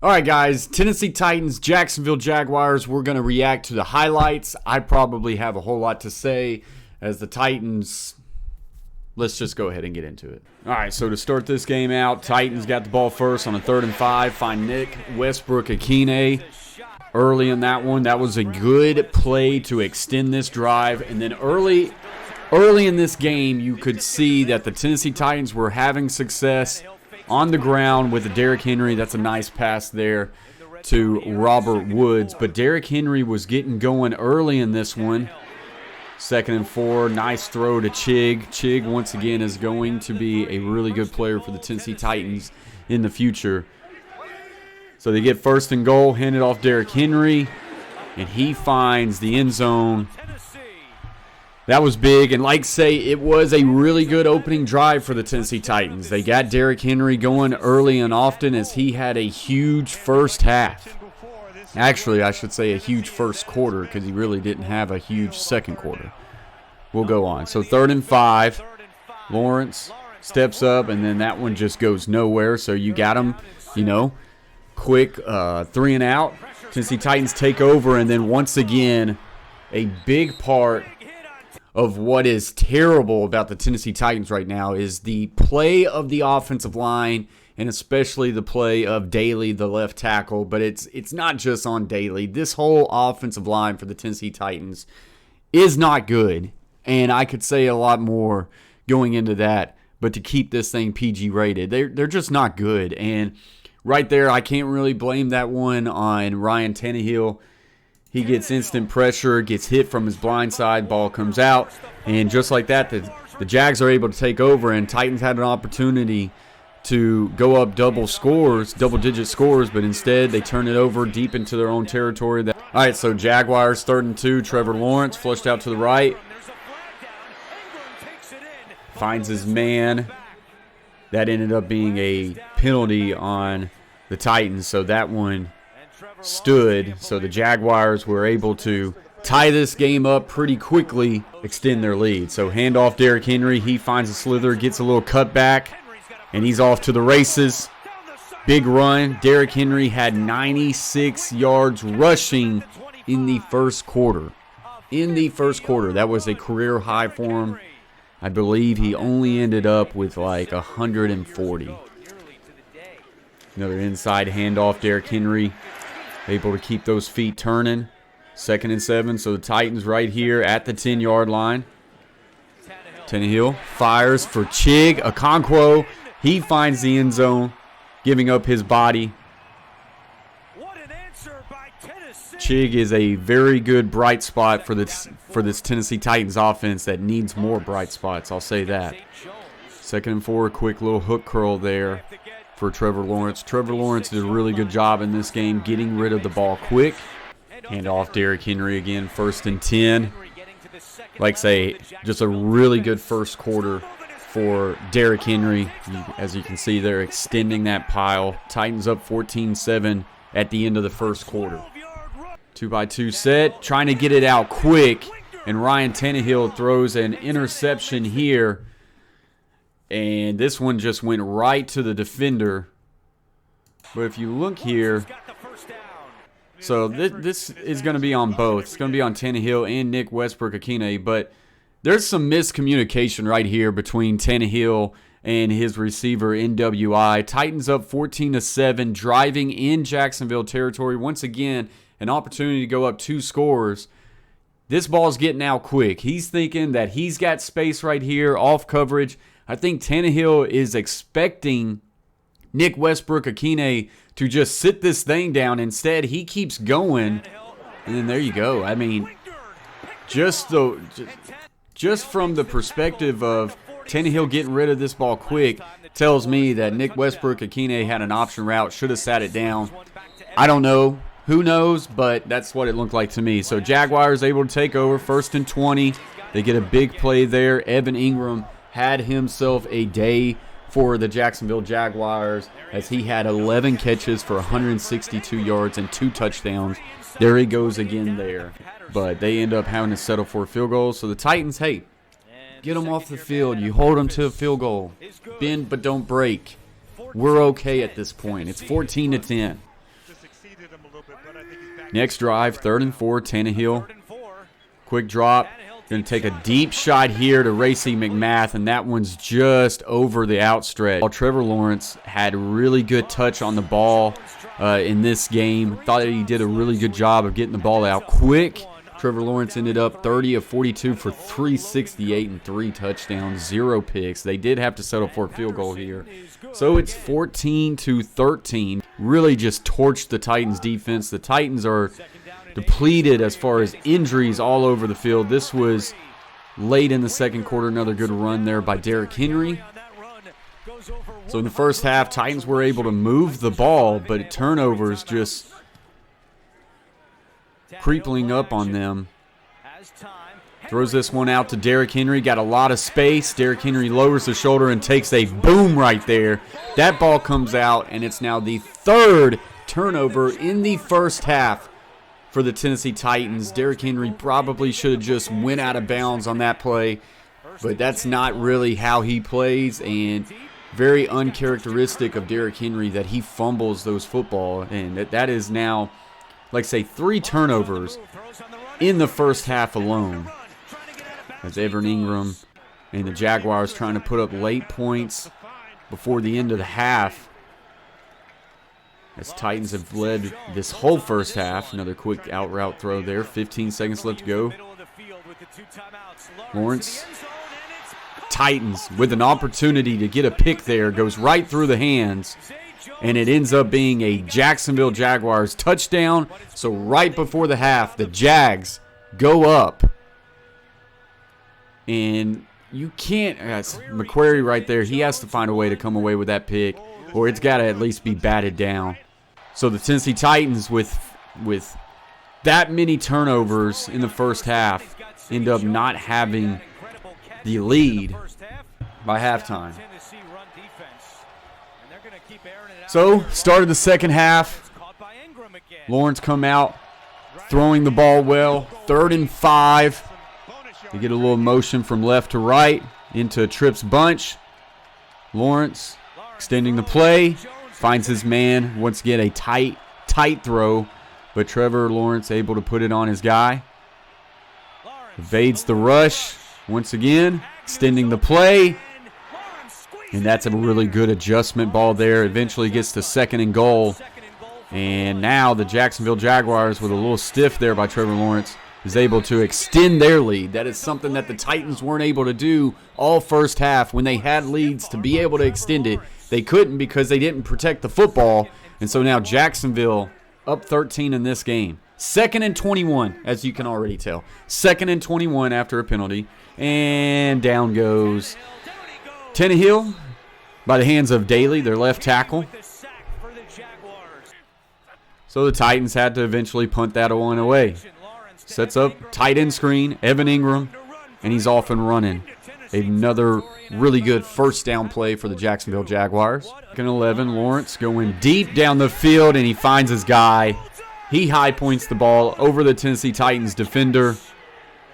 All right, guys, Tennessee Titans, Jacksonville Jaguars. We're going to react to the highlights. I probably have a whole lot to say as the Titans. Let's just go ahead and get into it. All right, so to start this game out, Titans got the ball first on a 3rd and 5. Find Nick Westbrook-Akine early in that one. That was a good play to extend this drive. And then early in this game, you could see that the Tennessee Titans were having success on the ground with the Derrick Henry. That's a nice pass there to Robert Woods. But Derrick Henry was getting going early in this one. 2nd and 4, nice throw to Chig. Chig, once again, is going to be a really good player for the Tennessee Titans in the future. So they get 1st and goal, handed off Derrick Henry, and he finds the end zone. That was big, and like say, it was a really good opening drive for the Tennessee Titans. They got Derrick Henry going early and often as he had a huge first half. Actually, I should say a huge first quarter because he really didn't have a huge second quarter. We'll go on. So 3rd and 5, Lawrence steps up, and then that one just goes nowhere. So you got him, quick 3 and out. Tennessee Titans take over, and then once again, a big part of what is terrible about the Tennessee Titans right now is the play of the offensive line, and especially the play of Daly, the left tackle. But it's not just on Daly. This whole offensive line for the Tennessee Titans is not good, and I could say a lot more going into that, but to keep this thing PG rated, they're just not good. And right there, I can't really blame that one on Ryan Tannehill. He gets instant pressure, gets hit from his blind side, ball comes out, and just like that, the Jags are able to take over, and Titans had an opportunity to go up double-digit scores, but instead they turn it over deep into their own territory. All right, so Jaguars 3rd and 2, Trevor Lawrence flushed out to the right, finds his man. That ended up being a penalty on the Titans, so that one stood. So the Jaguars were able to tie this game up pretty quickly, extend their lead. So handoff Derrick Henry. He finds a slither, gets a little cutback, and he's off to the races. Big run. Derrick Henry had 96 yards rushing in the first quarter. That was a career high for him. I believe he only ended up with like 140. Another inside handoff. Derrick Henry able to keep those feet turning. 2nd and 7, so the Titans right here at the 10-yard line. Tannehill fires for Chig. Okonkwo, he finds the end zone, giving up his body. Chig is a very good bright spot for this Tennessee Titans offense that needs more bright spots, I'll say that. 2nd and 4, quick little hook curl there for Trevor Lawrence. Trevor Lawrence did a really good job in this game getting rid of the ball quick. Hand off Derrick Henry again, 1st and 10. Like say, just a really good first quarter for Derrick Henry. As you can see, they're extending that pile. Titans up 14-7 at the end of the first quarter. 2-by-2 set, trying to get it out quick, and Ryan Tannehill throws an interception here. And this one just went right to the defender. But if you look here, so this is going to be on both. It's going to be on Tannehill and Nick Westbrook-Akine. But there's some miscommunication right here between Tannehill and his receiver, NWI. Titans up 14-7, driving in Jacksonville territory. Once again, an opportunity to go up 2 scores. This ball's getting out quick. He's thinking that he's got space right here, off coverage. I think Tannehill is expecting Nick Westbrook-Akine to just sit this thing down. Instead, he keeps going, and then there you go. I mean, just from the perspective of Tannehill getting rid of this ball quick, tells me that Nick Westbrook-Akine had an option route, should have sat it down. I don't know. Who knows? But that's what it looked like to me. So Jaguars able to take over, 1st and 20. They get a big play there. Evan Ingram had himself a day for the Jacksonville Jaguars as he had 11 catches for 162 yards and 2 touchdowns. There he goes again there. But they end up having to settle for a field goal. So the Titans, hey, get them off the field. You hold them to a field goal. Bend but don't break. We're okay at this point. It's 14-10. Next drive, 3rd and 4, Tannehill. Quick drop. Going to take a deep shot here to Racey McMath, and that one's just over the outstretch. Trevor Lawrence had really good touch on the ball in this game. Thought he did a really good job of getting the ball out quick. Trevor Lawrence ended up 30 of 42 for 368 and 3 touchdowns, 0 picks. They did have to settle for a field goal here. So it's 14-13. Really just torched the Titans defense. The Titans are depleted as far as injuries all over the field. This was late in the second quarter. Another good run there by Derrick Henry. So in the first half, Titans were able to move the ball, but turnovers just creeping up on them. Throws this one out to Derrick Henry. Got a lot of space. Derrick Henry lowers the shoulder and takes a boom right there. That ball comes out, and it's now the 3rd turnover in the first half for the Tennessee Titans. Derrick Henry probably should have just went out of bounds on that play, but that's not really how he plays, and very uncharacteristic of Derrick Henry that he fumbles those football, and that is now, like say, 3 turnovers in the first half alone. As Evan Ingram and the Jaguars trying to put up late points before the end of the half. As Titans have led this whole first half. Another quick out route throw there. 15 seconds left to go. Lawrence. Titans with an opportunity to get a pick there. Goes right through the hands. And it ends up being a Jacksonville Jaguars touchdown. So right before the half, the Jags go up. And you can't, that's McQuarrie right there. He has to find a way to come away with that pick, or it's got to at least be batted down. So the Tennessee Titans, with that many turnovers in the first half, end up not having the lead by halftime. So, started the second half. Lawrence come out, throwing the ball well. 3rd and 5. They get a little motion from left to right into Tripp's bunch. Lawrence extending the play. Finds his man. Once again, a tight throw. But Trevor Lawrence able to put it on his guy. Evades the rush. Once again, extending the play. And that's a really good adjustment ball there. Eventually gets to 2nd and goal. And now the Jacksonville Jaguars, with a little stiff there by Trevor Lawrence, is able to extend their lead. That is something that the Titans weren't able to do all first half. When they had leads to be able to extend it, they couldn't because they didn't protect the football. And so now Jacksonville up 13 in this game. 2nd and 21, as you can already tell. 2nd and 21 after a penalty. And down goes Tannehill by the hands of Daly, their left tackle. So the Titans had to eventually punt that one away. Sets up tight end screen, Evan Ingram, and he's off and running. Another really good first down play for the Jacksonville Jaguars. 2nd and 11, Lawrence going deep down the field, and he finds his guy. He high points the ball over the Tennessee Titans defender.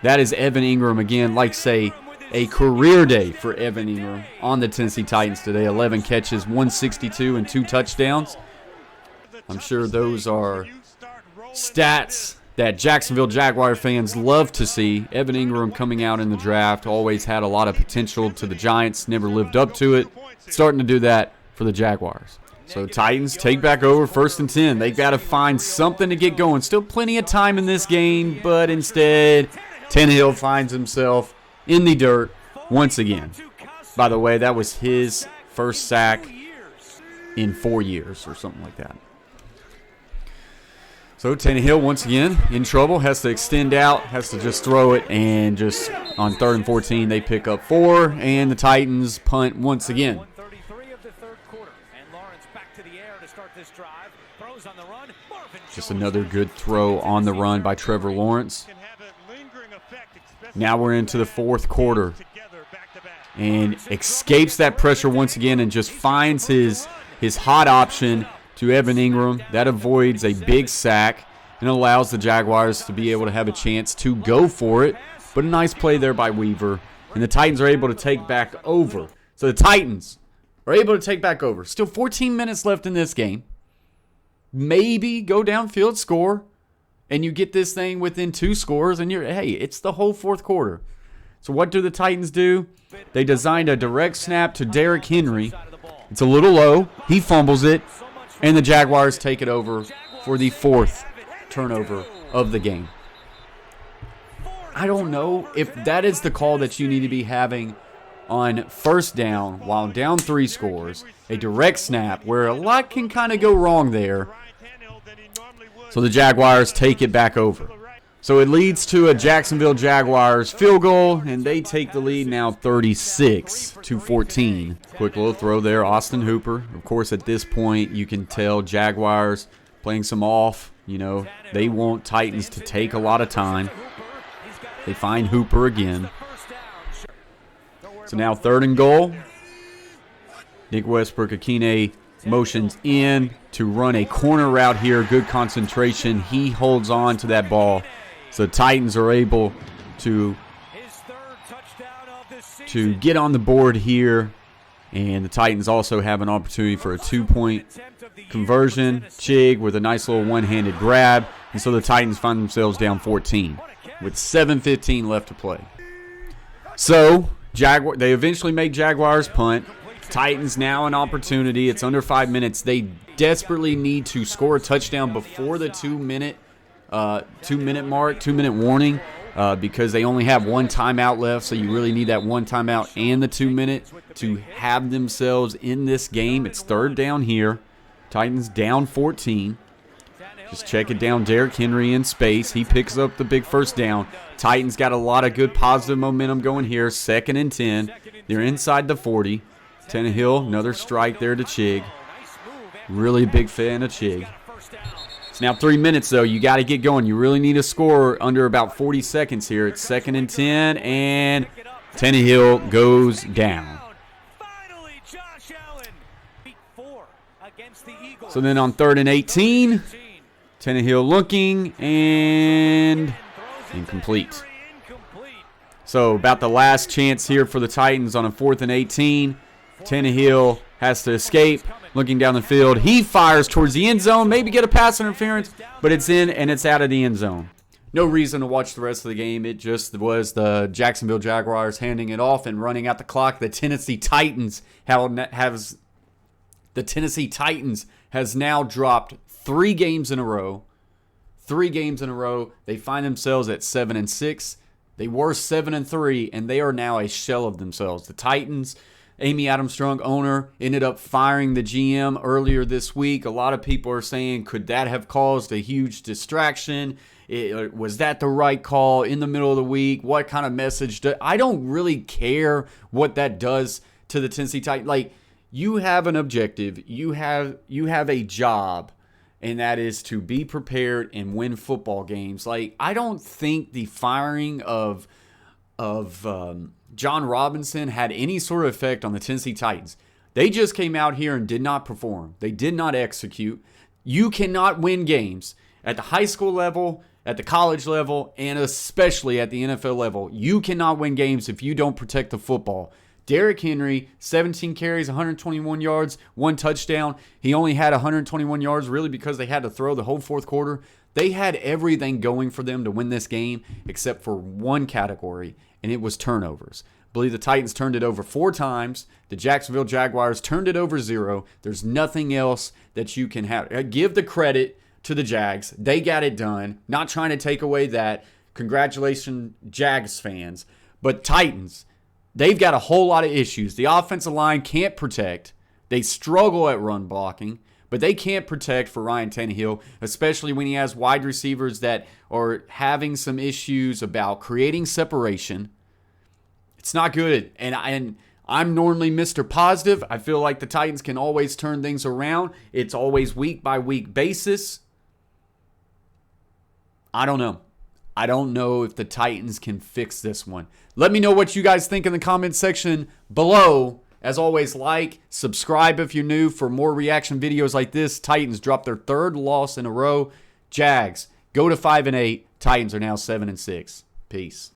That is Evan Ingram again, like say, a career day for Evan Ingram on the Tennessee Titans today. 11 catches, 162, and 2 touchdowns. I'm sure those are stats that Jacksonville Jaguar fans love to see. Evan Ingram coming out in the draft, always had a lot of potential to the Giants, never lived up to it. Starting to do that for the Jaguars. So Titans take back over 1st and 10. They've got to find something to get going. Still plenty of time in this game, but instead, Tannehill finds himself in the dirt once again. By the way, that was his first sack in 4 years or something like that. So Tannehill once again in trouble, has to extend out, has to just throw it, and just on 3rd and 14 they pick up 4, and the Titans punt once again. Just another good throw on the run by Trevor Lawrence. Now we're into the 4th quarter, and escapes that pressure once again and just finds his hot option to Evan Ingram. That avoids a big sack and allows the Jaguars to be able to have a chance to go for it. But a nice play there by Weaver, and the Titans are able to take back over. So the Titans are able to take back over. Still 14 minutes left in this game. Maybe go downfield, score. and you get this thing within 2 scores, and hey, it's the whole fourth quarter. So what do the Titans do? They designed a direct snap to Derrick Henry. It's a little low. He fumbles it, and the Jaguars take it over for the 4th turnover of the game. I don't know if that is the call that you need to be having on first down while down 3 scores. A direct snap where a lot can kind of go wrong there. So the Jaguars take it back over. So it leads to a Jacksonville Jaguars field goal, and they take the lead now 36-14. Quick little throw there, Austin Hooper. Of course, at this point, you can tell Jaguars playing some off. You know, they want Titans to take a lot of time. They find Hooper again. So now 3rd and goal. Nick Westbrook-Akine motions in to run a corner route here. Good concentration. He holds on to that ball. So the Titans are able to get on the board here. And the Titans also have an opportunity for a 2-point conversion. Chig with a nice little one-handed grab. And so the Titans find themselves down 14 with 7:15 left to play. So they eventually make Jaguars punt. Titans now an opportunity. It's under 5 minutes. They desperately need to score a touchdown before the 2-minute mark, 2-minute warning, because they only have 1 timeout left. So you really need that 1 timeout and the 2-minute to have themselves in this game. It's 3rd down here. Titans down 14. Just check it down. Derrick Henry in space. He picks up the big first down. Titans got a lot of good positive momentum going here. 2nd and 10. They're inside the 40. Tannehill, another strike there to Chig. Really big fan of Chig. It's now 3 minutes, though. You got to get going. You really need a score under about 40 seconds here. It's 2nd and 10, and Tannehill goes down. So then on 3rd and 18, Tannehill looking, and incomplete. So about the last chance here for the Titans on a 4th and 18. Tannehill has to escape, looking down the field. He fires towards the end zone, maybe get a pass interference, but it's in and it's out of the end zone. No reason to watch the rest of the game. It just was the Jacksonville Jaguars handing it off and running out the clock. The Tennessee Titans has now dropped 3 games in a row. 3 games in a row. They find themselves at 7-6. They were 7-3, and they are now a shell of themselves. The Titans, Amy Adams-Strunk, owner, ended up firing the GM earlier this week. A lot of people are saying, could that have caused a huge distraction? Was that the right call in the middle of the week? What kind of message? I don't really care what that does to the Tennessee Titans. Like, you have an objective. You have a job, and that is to be prepared and win football games. Like, I don't think the firing of John Robinson had any sort of effect on the Tennessee Titans. They just came out here and did not perform. They did not execute. You cannot win games at the high school level, at the college level, and especially at the NFL level. You cannot win games if you don't protect the football. Derrick Henry, 17 carries, 121 yards, 1 touchdown. He only had 121 yards really because they had to throw the whole fourth quarter. They had everything going for them to win this game except for one category, and it was turnovers. I believe the Titans turned it over 4 times. The Jacksonville Jaguars turned it over 0. There's nothing else that you can have. Give the credit to the Jags. They got it done. Not trying to take away that. Congratulations, Jags fans. But Titans, they've got a whole lot of issues. The offensive line can't protect. They struggle at run blocking, but they can't protect for Ryan Tannehill, especially when he has wide receivers that are having some issues about creating separation. It's not good. And I'm normally Mr. Positive. I feel like the Titans can always turn things around. It's always week by week basis. I don't know. I don't know if the Titans can fix this one. Let me know what you guys think in the comment section below. As always, like, subscribe if you're new for more reaction videos like this. Titans dropped their 3rd loss in a row. Jags go to 5-8. Titans are now 7-6. Peace.